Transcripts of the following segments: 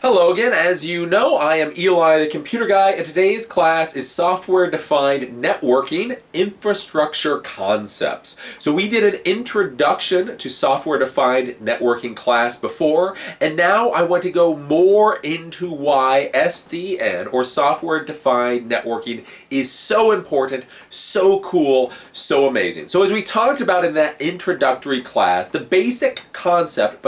Hello again. As you know, I am Eli the Computer Guy, and today's class is Software-Defined Networking Infrastructure Concepts. So we did an introduction to software-defined networking class before, and now I want to go more into why SDN, or software-defined networking, is so important, so cool, so amazing. So as we talked about in that introductory class, the basic concept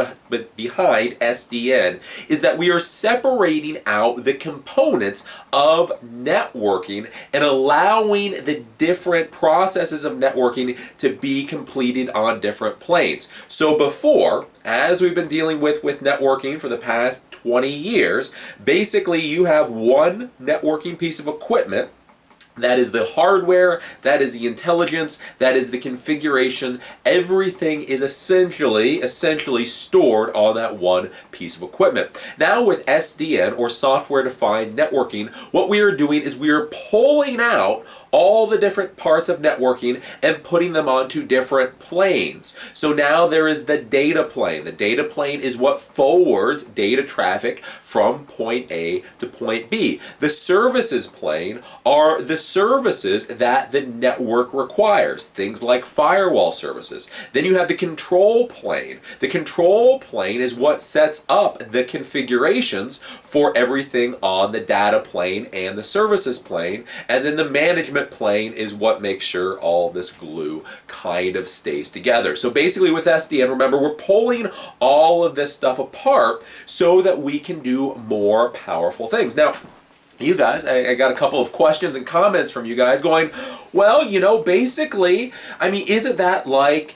behind SDN is that we are separating out the components of networking and allowing the different processes of networking to be completed on different planes. So before, as we've been dealing with networking for the past 20 years, basically you have one networking piece of equipment. That is the hardware, that is the intelligence, that is the configuration. Everything is essentially stored on that one piece of equipment. Now with SDN, or software-defined networking, what we are doing is we are pulling out all the different parts of networking and putting them onto different planes. So now there is the data plane. The data plane is what forwards data traffic from point A to point B. The services plane are the services that the network requires, things like firewall services. Then you have the control plane. The control plane is what sets up the configurations for everything on the data plane and the services plane. And then the management plane is what makes sure all this glue kind of stays together. So basically with SDN, remember, we're pulling all of this stuff apart so that we can do more powerful things. Now, you guys, I got a couple of questions and comments from you guys going, well, basically, isn't that like,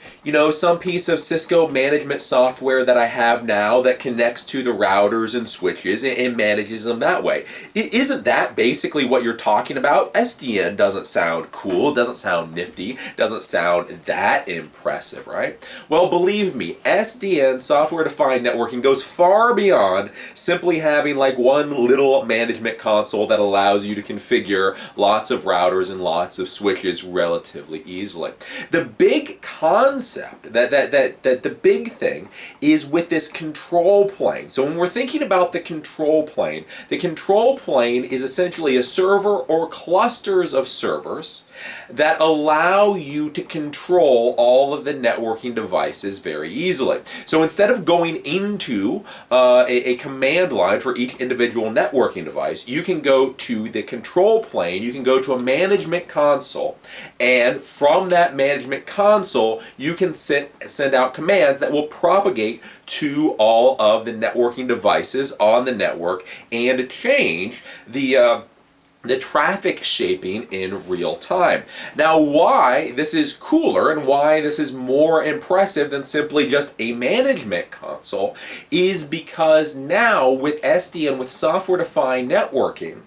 some piece of Cisco management software that I have now that connects to the routers and switches and manages them that way? Isn't that basically what you're talking about? SDN doesn't sound cool, doesn't sound nifty, doesn't sound that impressive, right? Well, believe me, SDN, software-defined networking, goes far beyond simply having like one little management console that allows you to configure lots of routers and lots of switches relatively easily. The big concept, the big thing is with this control plane. So when we're thinking about the control plane is essentially a server or clusters of servers that allow you to control all of the networking devices very easily. So instead of going into a command line for each individual networking device, you can go to the control plane, you can go to a management console, and from that management console, you can send out commands that will propagate to all of the networking devices on the network and change the traffic shaping in real time. Now, why this is cooler and why this is more impressive than simply just a management console is because now with SDN, with software-defined networking,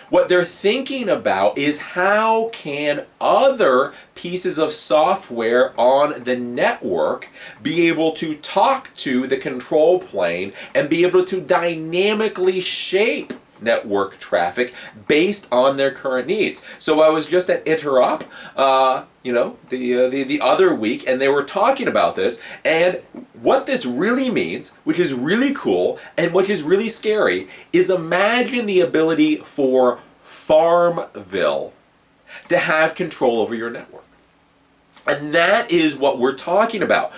what they're thinking about is how can other pieces of software on the network be able to talk to the control plane and be able to dynamically shape network traffic based on their current needs. So I was just at Interop, the other week, and they were talking about this, and what this really means, which is really cool and which is really scary, is imagine the ability for Farmville to have control over your network. And that is what we're talking about.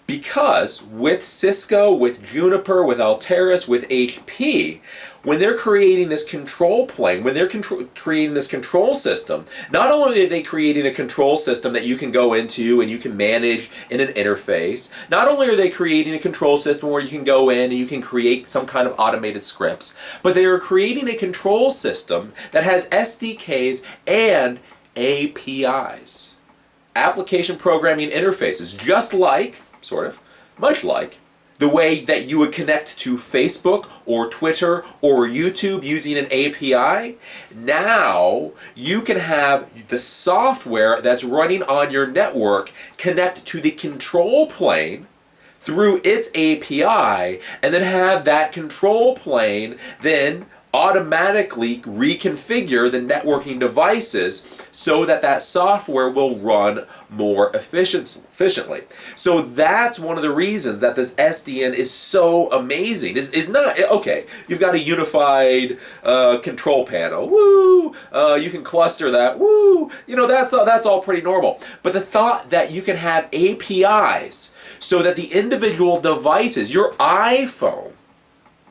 Because with Cisco, with Juniper, with Alteris, with HP, when they're creating this control plane, when they're creating this control system, not only are they creating a control system that you can go into and you can manage in an interface, not only are they creating a control system where you can go in and you can create some kind of automated scripts, but they are creating a control system that has SDKs and APIs, application programming interfaces, much like the way that you would connect to Facebook or Twitter or YouTube using an API. Now you can have the software that's running on your network connect to the control plane through its API, and then have that control plane then automatically reconfigure the networking devices so that that software will run more efficiently. So that's one of the reasons that this SDN is so amazing. Is not, okay, you've got a unified control panel, woo, you can cluster that, woo, you know, that's all pretty normal. But the thought that you can have APIs so that the individual devices, your iPhone,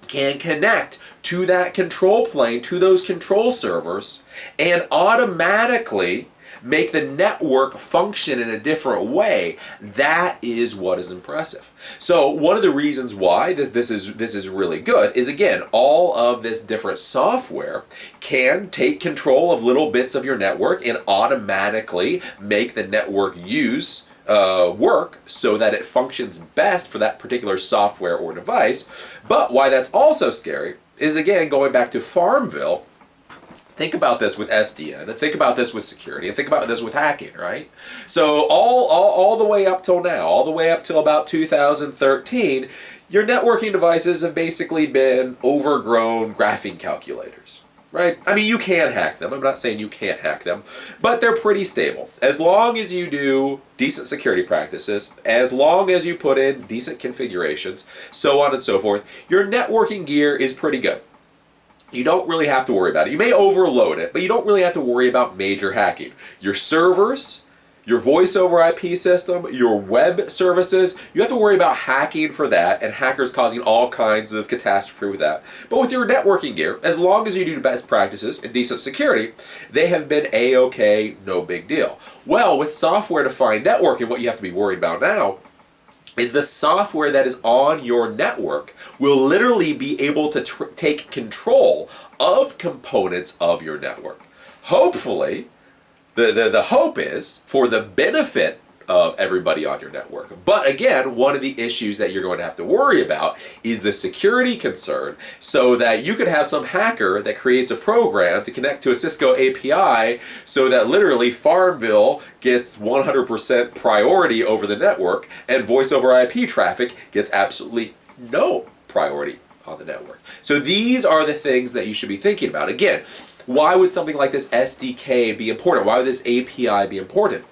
can connect to that control plane, to those control servers, and automatically make the network function in a different way, that is what is impressive. So one of the reasons why this is really good is, again, all of this different software can take control of little bits of your network and automatically make the network work so that it functions best for that particular software or device. But why that's also scary is, again, going back to Farmville. Think about this with SDN, and think about this with security, and think about this with hacking, right? So all the way up till now, all the way up till about 2013, your networking devices have basically been overgrown graphing calculators. Right? I mean, you can hack them. I'm not saying you can't hack them, but they're pretty stable. As long as you do decent security practices, as long as you put in decent configurations, so on and so forth, your networking gear is pretty good. You don't really have to worry about it. You may overload it, but you don't really have to worry about major hacking. Your servers, your voice over IP system, your web services, you have to worry about hacking for that and hackers causing all kinds of catastrophe with that. But with your networking gear, as long as you do best practices and decent security, they have been A-okay, no big deal. Well, with software-defined networking, what you have to be worried about now is the software that is on your network will literally be able to take control of components of your network. Hopefully, the hope is for the benefit of everybody on your network. But again, one of the issues that you're going to have to worry about is the security concern, so that you could have some hacker that creates a program to connect to a Cisco API so that literally Farmville gets 100% priority over the network and voice over IP traffic gets absolutely no priority on the network. So these are the things that you should be thinking about. Again, why would something like this SDK be important? Why would this API be important?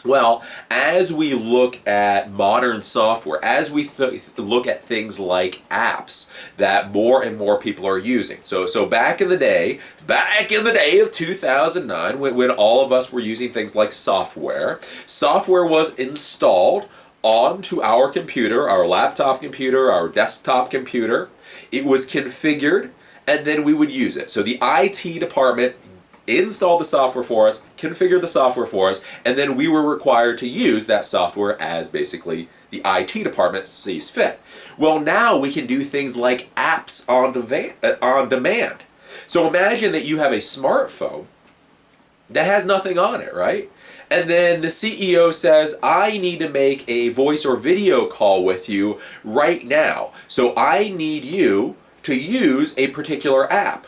Well, as we look at modern software, as we look at things like apps that more and more people are using. So back in the day of 2009, when all of us were using things like software was installed onto our computer, our laptop computer, our desktop computer. It was configured, and then we would use it. So the IT department installed the software for us, configured the software for us, and then we were required to use that software as basically the IT department sees fit. Well, now we can do things like apps on demand. So imagine that you have a smartphone that has nothing on it, right? And then the CEO says, I need to make a voice or video call with you right now. So I need you to use a particular app.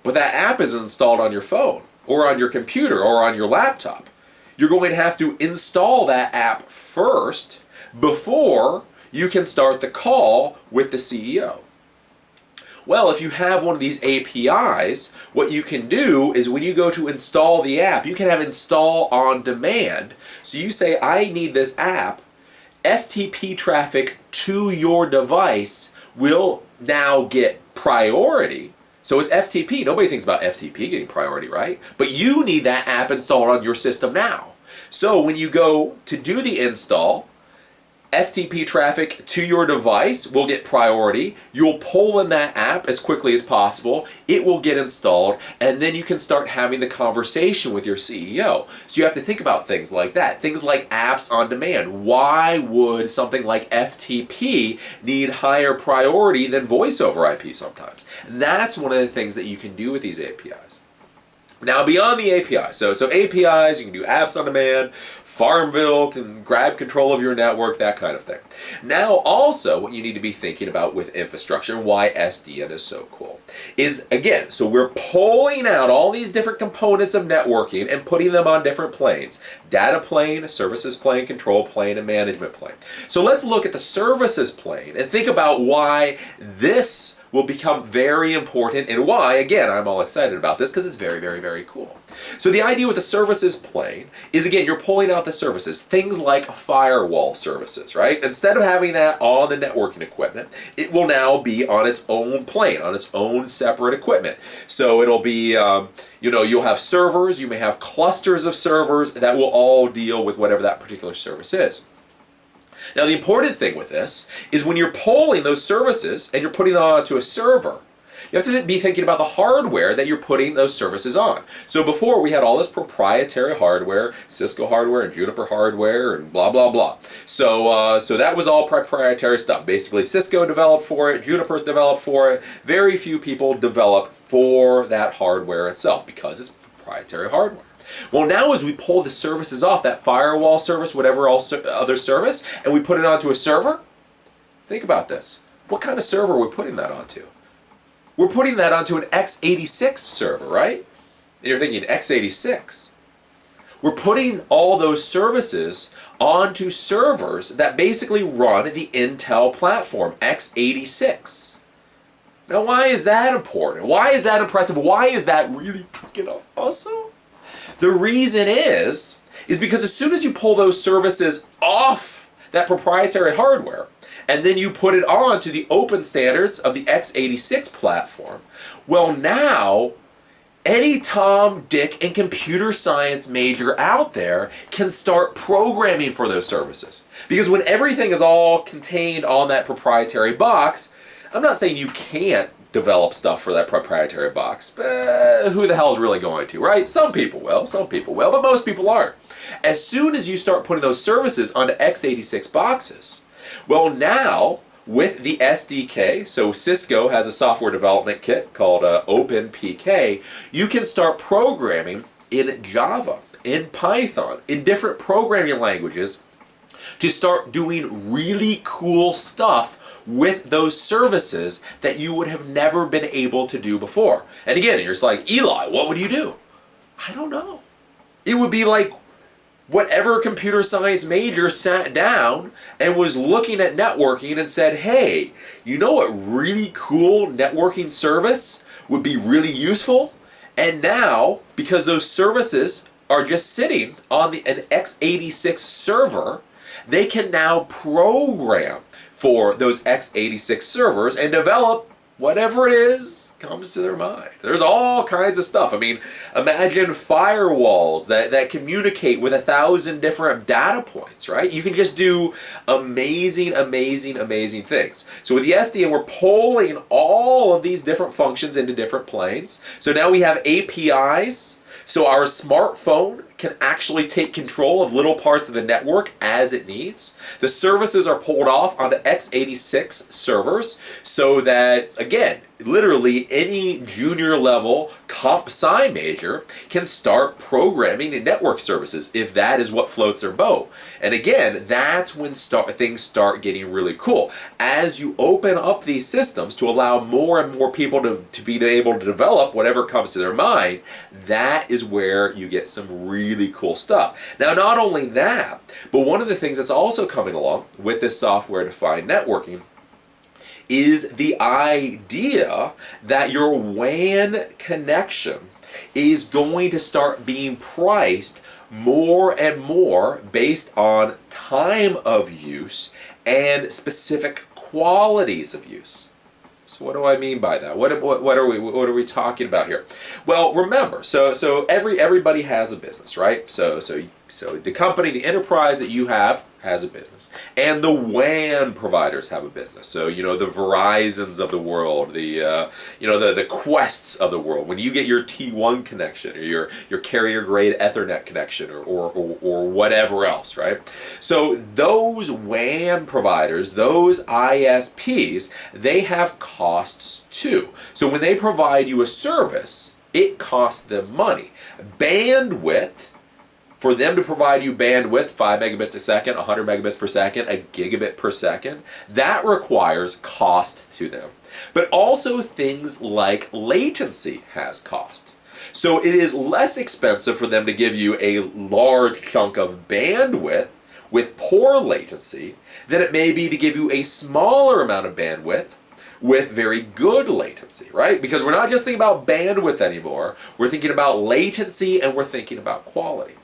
But that app is installed on your phone or on your computer or on your laptop. You're going to have to install that app first before you can start the call with the CEO. Well, if you have one of these APIs, what you can do is when you go to install the app, you can have install on demand. So you say, I need this app. FTP traffic to your device will now get priority. So it's FTP. Nobody thinks about FTP getting priority, right? But you need that app installed on your system now. So when you go to do the install, FTP traffic to your device will get priority. You'll pull in that app as quickly as possible. It will get installed, and then you can start having the conversation with your CEO. So you have to think about things like that. Things like apps on demand. Why would something like FTP need higher priority than voice over IP sometimes? That's one of the things that you can do with these APIs. Now, beyond the API, so APIs, you can do apps on demand, Farmville can grab control of your network, that kind of thing. Now, also, what you need to be thinking about with infrastructure and why SDN is so cool is, again, so we're pulling out all these different components of networking and putting them on different planes. Data plane, services plane, control plane, and management plane. So let's look at the services plane and think about why this will become very important, and why, again, I'm all excited about this because it's very, very, very cool. So the idea with the services plane is, again, you're pulling out the services, things like firewall services, right? Instead of having that on the networking equipment, it will now be on its own plane, on its own separate equipment. So it'll be, you'll have servers, you may have clusters of servers that will all deal with whatever that particular service is. Now, the important thing with this is when you're pulling those services and you're putting them onto a server, you have to be thinking about the hardware that you're putting those services on. So before, we had all this proprietary hardware, Cisco hardware and Juniper hardware and blah, blah, blah. So that was all proprietary stuff. Basically, Cisco developed for it, Juniper developed for it. Very few people develop for that hardware itself because it's proprietary hardware. Well, now as we pull the services off, that firewall service, whatever other service, and we put it onto a server, think about this. What kind of server are we putting that onto? We're putting that onto an x86 server, right? And you're thinking, x86? We're putting all those services onto servers that basically run the Intel platform, x86. Now, why is that important? Why is that impressive? Why is that really freaking awesome? The reason is because as soon as you pull those services off that proprietary hardware, and then you put it on to the open standards of the x86 platform, well, now any Tom, Dick, and computer science major out there can start programming for those services. Because when everything is all contained on that proprietary box, I'm not saying you can't develop stuff for that proprietary box, but who the hell is really going to, right? Some people will, but most people aren't. As soon as you start putting those services onto x86 boxes, well, now with the SDK, so Cisco has a software development kit called onePK, you can start programming in Java, in Python, in different programming languages to start doing really cool stuff with those services that you would have never been able to do before. And again, you're just like, Eli, what would you do? I don't know. It would be like whatever computer science major sat down and was looking at networking and said, hey, you know what really cool networking service would be really useful? And now, because those services are just sitting on an x86 server, they can now program for those x86 servers and develop whatever it is comes to their mind. There's all kinds of stuff. I mean, imagine firewalls that communicate with 1,000 different data points, right? You can just do amazing, amazing, amazing things. So with the SDN, we're pulling all of these different functions into different planes. So now we have APIs. So our smartphone can actually take control of little parts of the network as it needs. The services are pulled off onto x86 servers so that, again, literally any junior level comp sci major can start programming in network services if that is what floats their boat. And again, that's when things start getting really cool. As you open up these systems to allow more and more people to be able to develop whatever comes to their mind, that is where you get some really cool stuff. Now, not only that, but one of the things that's also coming along with this software-defined networking is the idea that your WAN connection is going to start being priced more and more based on time of use and specific qualities of use. So what do I mean by that? What are we talking about here? Well, remember, so everybody has a business, right? So the company, the enterprise that you have has a business, and the WAN providers have a business. So the Verizons of the world, the Quests of the world. When you get your T1 connection or your carrier grade Ethernet connection or whatever else, right? So those WAN providers, those ISPs, they have costs too. So when they provide you a service, it costs them money. Bandwidth. For them to provide you bandwidth, 5 megabits a second, 100 megabits per second, a gigabit per second, that requires cost to them. But also things like latency has cost. So it is less expensive for them to give you a large chunk of bandwidth with poor latency than it may be to give you a smaller amount of bandwidth with very good latency, right? Because we're not just thinking about bandwidth anymore, we're thinking about latency and we're thinking about quality.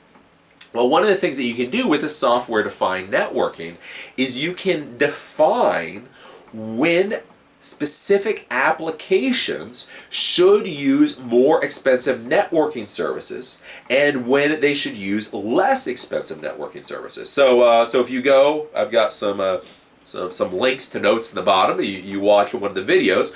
Well, one of the things that you can do with the software-defined networking is you can define when specific applications should use more expensive networking services and when they should use less expensive networking services. So if you go, I've got some links to notes in the bottom. You watch one of the videos.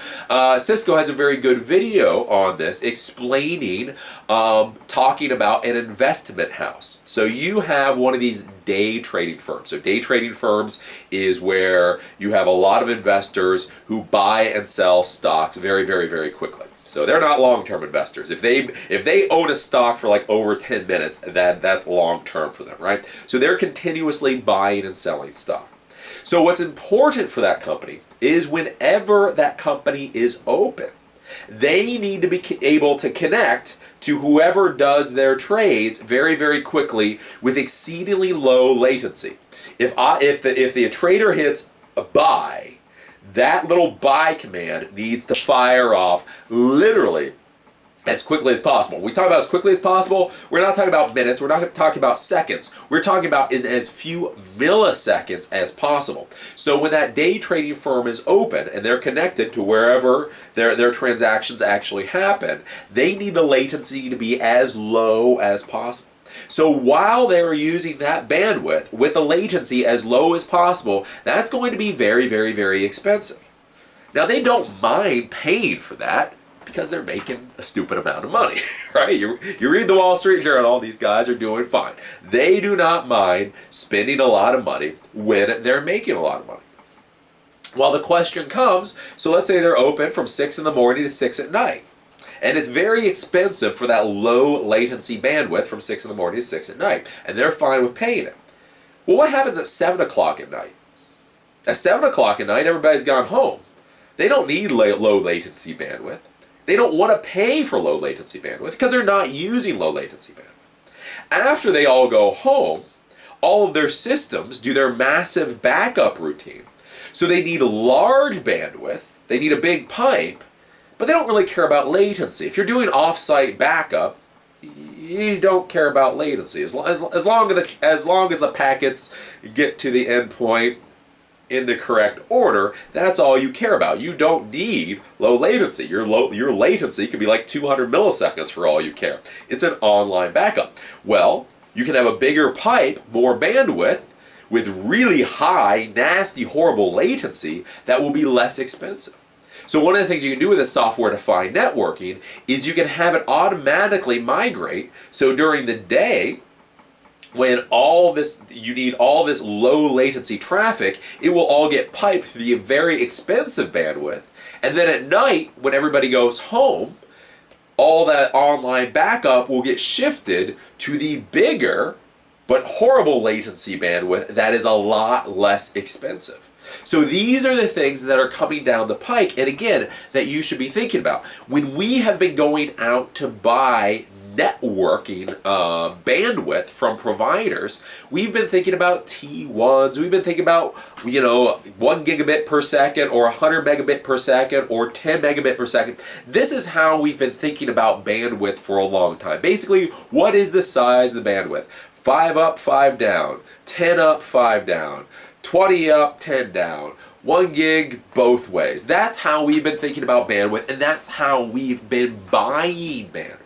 Cisco has a very good video on this explaining, talking about an investment house. So you have one of these day trading firms. So day trading firms is where you have a lot of investors who buy and sell stocks very, very, very quickly. So they're not long-term investors. If they own a stock for like over 10 minutes, that's long-term for them, right? So they're continuously buying and selling stock. So what's important for that company is whenever that company is open, they need to be able to connect to whoever does their trades very, very quickly with exceedingly low latency. If the trader hits a buy, that little buy command needs to fire off literally as quickly as possible. When we talk about as quickly as possible, we're not talking about minutes, we're not talking about seconds. We're talking about in as few milliseconds as possible. So when that day trading firm is open and they're connected to wherever their transactions actually happen, they need the latency to be as low as possible. So while they're using that bandwidth with the latency as low as possible, that's going to be very, very, very expensive. Now they don't mind paying for that, because they're making a stupid amount of money, right? You read the Wall Street Journal, these guys are doing fine. They do not mind spending a lot of money when they're making a lot of money. Well, the question comes, so let's say they're open from 6 in the morning to 6 at night. And it's very expensive for that low latency bandwidth from 6 in the morning to 6 at night. And they're fine with paying it. Well, what happens at 7 o'clock at night? At 7 o'clock at night, everybody's gone home. They don't need low latency bandwidth. They don't want to pay for low latency bandwidth because they're not using low latency bandwidth. After they all go home, all of their systems do their massive backup routine. So they need a large bandwidth, they need a big pipe, but they don't really care about latency. If you're doing off-site backup, you don't care about latency. As long as the packets get to the endpoint in the correct order, that's all you care about. You don't need low latency. Your latency could be like 200 milliseconds for all you care. It's an online backup. Well, you can have a bigger pipe, more bandwidth, with really high, nasty, horrible latency that will be less expensive. So one of the things you can do with this software-defined networking is you can have it automatically migrate. So during the day, when you need all this low latency traffic, it will all get piped through the very expensive bandwidth. And then at night, when everybody goes home, all that online backup will get shifted to the bigger but horrible latency bandwidth that is a lot less expensive. So these are the things that are coming down the pike, and again, that you should be thinking about. When we have been going out to buy networking bandwidth from providers, we've been thinking about T1s, we've been thinking about 1 gigabit per second or 100 megabit per second or 10 megabit per second. This is how we've been thinking about bandwidth for a long time. Basically, what is the size of the bandwidth? 5 up, 5 down, 10 up, 5 down, 20 up, 10 down, 1 gig both ways. That's how we've been thinking about bandwidth, and that's how we've been buying bandwidth.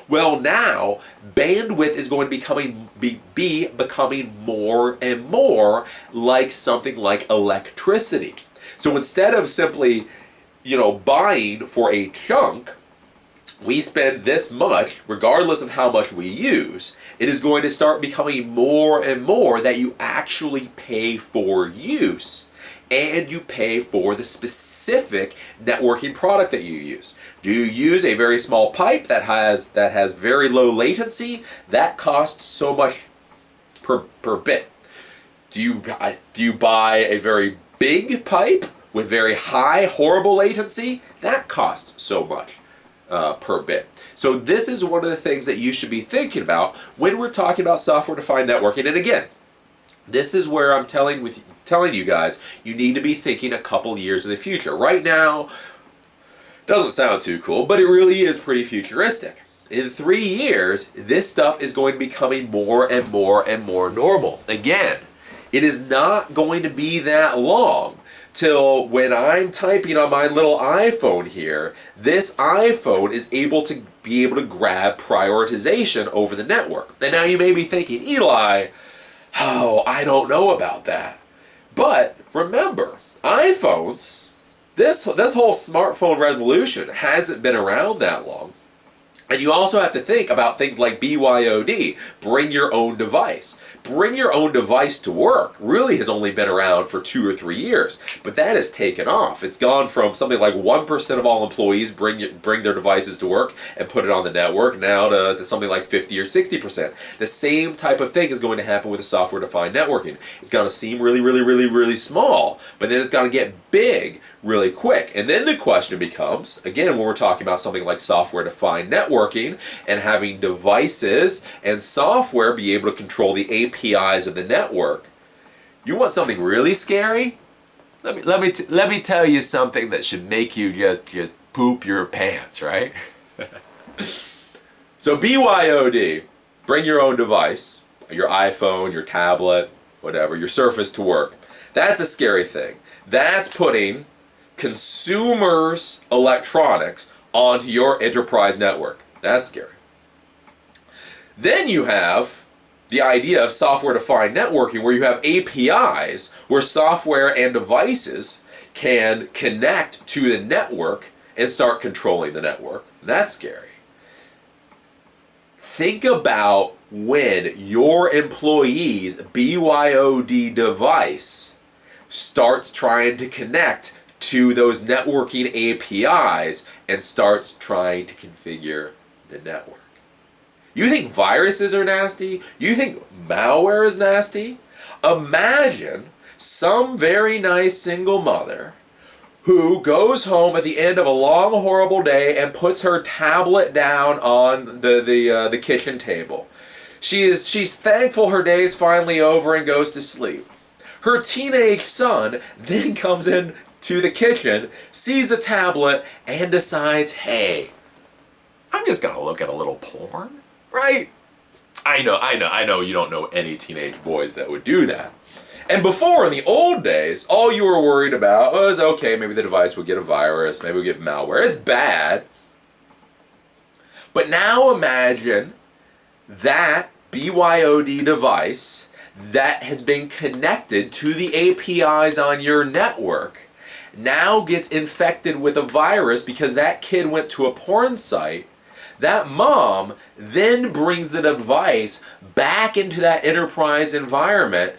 Well, now bandwidth is going to be becoming more and more like something like electricity. So instead of simply, buying for a chunk, we spend this much, regardless of how much we use, it is going to start becoming more and more that you actually pay for use, and you pay for the specific networking product that you use. Do you use a very small pipe that has very low latency? That costs so much per bit. Do you buy a very big pipe with very high, horrible latency? That costs so much per bit. So this is one of the things that you should be thinking about when we're talking about software-defined networking. And again, this is where I'm telling telling you guys, you need to be thinking a couple years in the future. Right now, doesn't sound too cool, but it really is pretty futuristic. In 3 years, this stuff is going to be becoming more and more and more normal. Again, it is not going to be that long till when I'm typing on my little iPhone here, this iPhone is able to grab prioritization over the network. And now you may be thinking, Eli, oh, I don't know about that. But remember, iPhones, this whole smartphone revolution hasn't been around that long. And you also have to think about things like BYOD, bring your own device. Bring your own device to work really has only been around for 2 or 3 years, but that has taken off. It's gone from something like 1% of all employees bring their devices to work and put it on the network now to something like 50 or 60%. The same type of thing is going to happen with the software-defined networking. It's going to seem really, really, really, really small, but then it's going to get big really quick. And then the question becomes, again, when we're talking about something like software-defined networking and having devices and software be able to control the APIs of the network, you want something really scary? Let me tell you something that should make you just poop your pants, right? So BYOD, bring your own device, your iPhone, your tablet, whatever, your Surface to work. That's a scary thing. That's putting consumers' electronics onto your enterprise network. That's scary. Then you have the idea of software-defined networking where you have APIs where software and devices can connect to the network and start controlling the network. That's scary. Think about when your employee's BYOD device starts trying to connect to those networking APIs and starts trying to configure the network. You think viruses are nasty? You think malware is nasty? Imagine some very nice single mother who goes home at the end of a long, horrible day and puts her tablet down on the kitchen table. She's thankful her day is finally over and goes to sleep. Her teenage son then comes in to the kitchen, sees a tablet, and decides, hey, I'm just gonna look at a little porn, right? I know you don't know any teenage boys that would do that. And before, in the old days, all you were worried about was, okay, maybe the device would get a virus, maybe it would get malware. It's bad. But now imagine that BYOD device that has been connected to the APIs on your network now gets infected with a virus because that kid went to a porn site. That mom then brings the device back into that enterprise environment,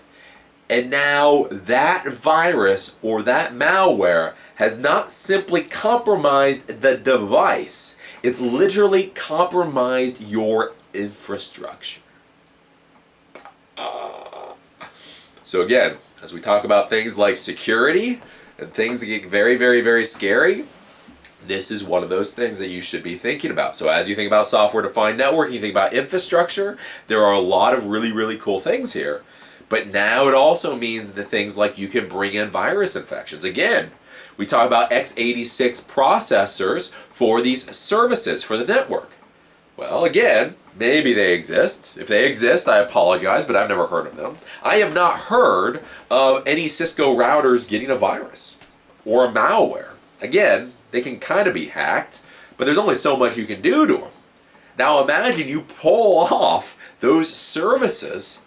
and now that virus or that malware has not simply compromised the device, it's literally compromised your infrastructure. So again, as we talk about things like security and things that get very, very, very scary, this is one of those things that you should be thinking about. So as you think about software-defined networking, you think about infrastructure, there are a lot of really, really cool things here. But now it also means that things like you can bring in virus infections. Again, we talk about x86 processors for these services for the network. Well, again, maybe they exist. If they exist, I apologize, but I've never heard of them. I have not heard of any Cisco routers getting a virus or a malware. Again, they can kind of be hacked, but there's only so much you can do to them. Now imagine you pull off those services,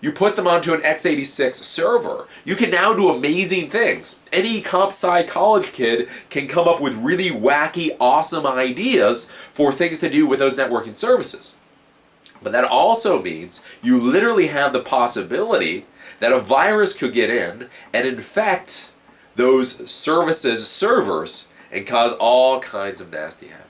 you put them onto an x86 server. You can now do amazing things. Any comp sci college kid can come up with really wacky, awesome ideas for things to do with those networking services. But that also means you literally have the possibility that a virus could get in and infect those services' servers and cause all kinds of nasty havoc.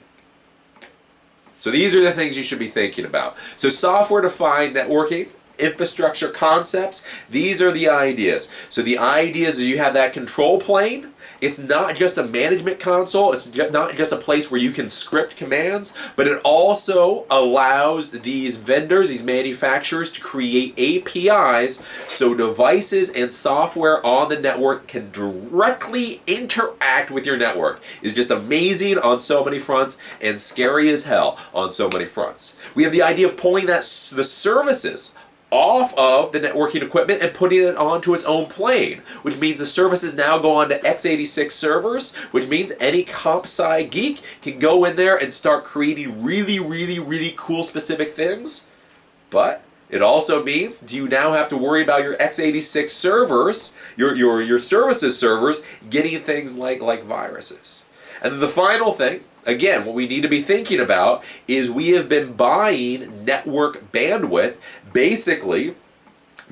So these are the things you should be thinking about. So software-defined networking, infrastructure concepts. These are the ideas. So the ideas is you have that control plane. It's not just a management console, it's not just a place where you can script commands, but it also allows these vendors, these manufacturers, to create APIs so devices and software on the network can directly interact with your network. It's just amazing on so many fronts and scary as hell on so many fronts. We have the idea of pulling the services off of the networking equipment and putting it onto its own plane, which means the services now go onto x86 servers, which means any comp sci geek can go in there and start creating really cool specific things. But it also means, do you now have to worry about your x86 servers, your services servers, getting things like viruses? And then the final thing, again, what we need to be thinking about is we have been buying network bandwidth basically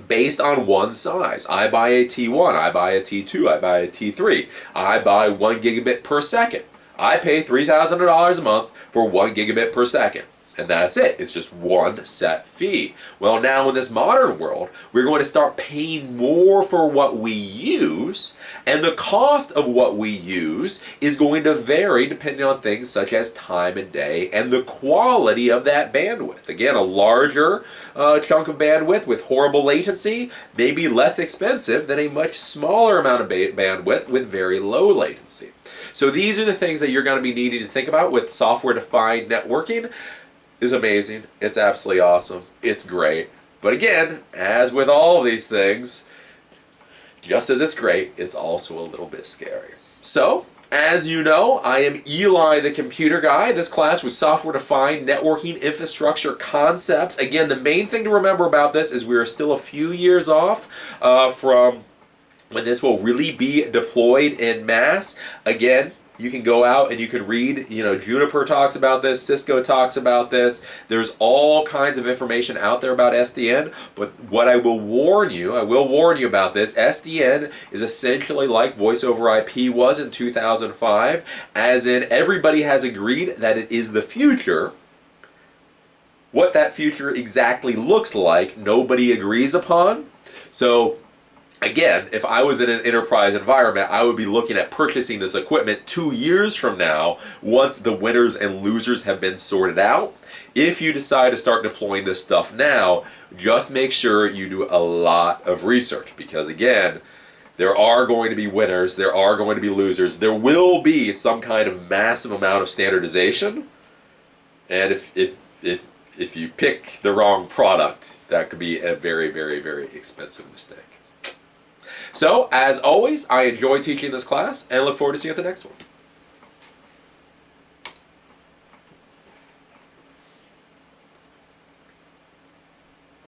based on one size. I buy a T1, I buy a T2, I buy a T3. I buy 1 gigabit per second. I pay $3,000 a month for 1 gigabit per second. And that's it. It's just one set fee. Well, now in this modern world, we're going to start paying more for what we use, and the cost of what we use is going to vary depending on things such as time and day and the quality of that bandwidth. Again, a larger chunk of bandwidth with horrible latency may be less expensive than a much smaller amount of bandwidth with very low latency. So these are the things that you're going to be needing to think about with software-defined networking. Is amazing. It's absolutely awesome. It's great. But again, as with all of these things, just as it's great, it's also a little bit scary. So, as you know, I am Eli the Computer Guy. This class was software-defined networking infrastructure concepts. Again, the main thing to remember about this is we are still a few years off from when this will really be deployed in mass. Again, you can go out and you can read, Juniper talks about this, Cisco talks about this. There's all kinds of information out there about SDN, but what I will warn you about this, SDN is essentially like voice over IP was in 2005, as in everybody has agreed that it is the future. What that future exactly looks like, nobody agrees upon. So, again, if I was in an enterprise environment, I would be looking at purchasing this equipment 2 years from now once the winners and losers have been sorted out. If you decide to start deploying this stuff now, just make sure you do a lot of research because, again, there are going to be winners, there are going to be losers, there will be some kind of massive amount of standardization, and if you pick the wrong product, that could be a very expensive mistake. So, as always, I enjoy teaching this class and look forward to seeing you at the next one.